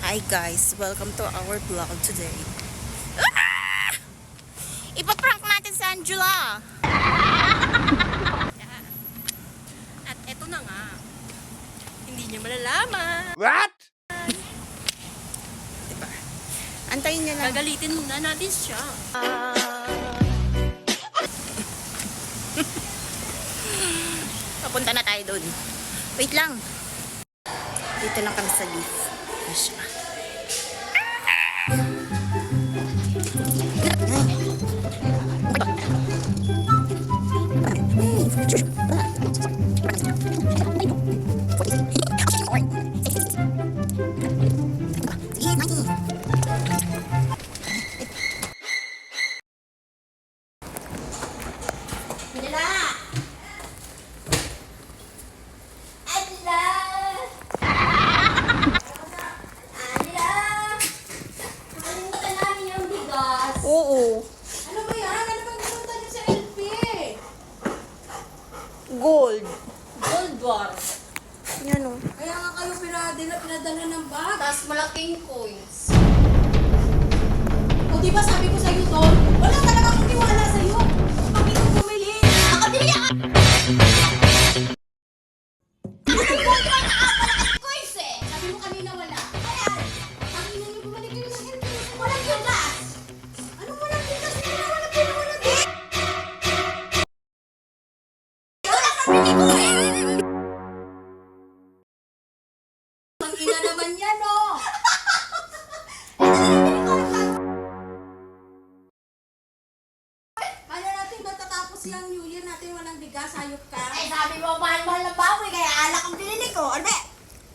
Hi guys, welcome to our vlog today. Ah! Ipaprank natin si Angela. At eto na nga. Hindi niya malalaman. What? Diba? Antayin niya lang. Gagalitin muna natin siya. Papunta na tayo doon. Wait lang. Dito lang kami sa leaf. Asya. Oo. Ano ba yan? Ano bang pumunta niyo sa LP? Gold. Gold bar. Yan o. Kaya nga kayo pinadala ng bag. Tapos malaking coins. O diba sabi ko sa'yo doon, wala talaga akong tiwala sa'yo. Bakit ko bumili? Nakabili ako! Coins eh! Sabi mo kanina wala. Kaya, kanina niyo bumalik kayo ng LP. Walang bigas! Anong walang bigas? Walang bigas! Wala kang bili ko eh! Ang ina naman yan, oh! Paano natin matatapos yung New Year natin walang bigas? Hayop ka? Ay, sabi mo, mahal-mahal ng baboy, kaya alak ang binili ko. Ano ba?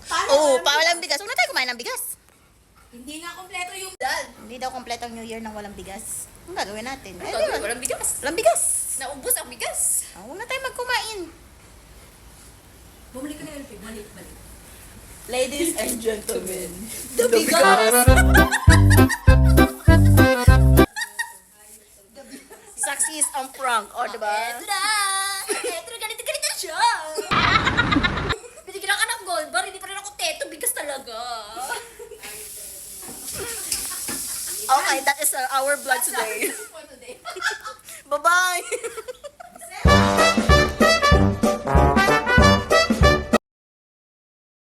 Paano? Oo, walang bigas. Huwag na tayo kumain ng bigas. Hindi nga kompleto yung dal. Hindi daw kompleto ang New Year nang walang bigas. Ang gagawin natin? Eh, Gagawin, di ba? walang bigas. Walang bigas. Naubos ang bigas. Huwag na tayo magkumain. Bumalik ka na LP. Balik. Ladies and gentlemen. The bigas! Success ang prank. O, diba? Eto na! Eto na, ganito na siya! Binigyan ka ng gold bar, hindi pa rin ako teto. Bigas talaga. Okay, that is our vlog today. For today. Bye-bye!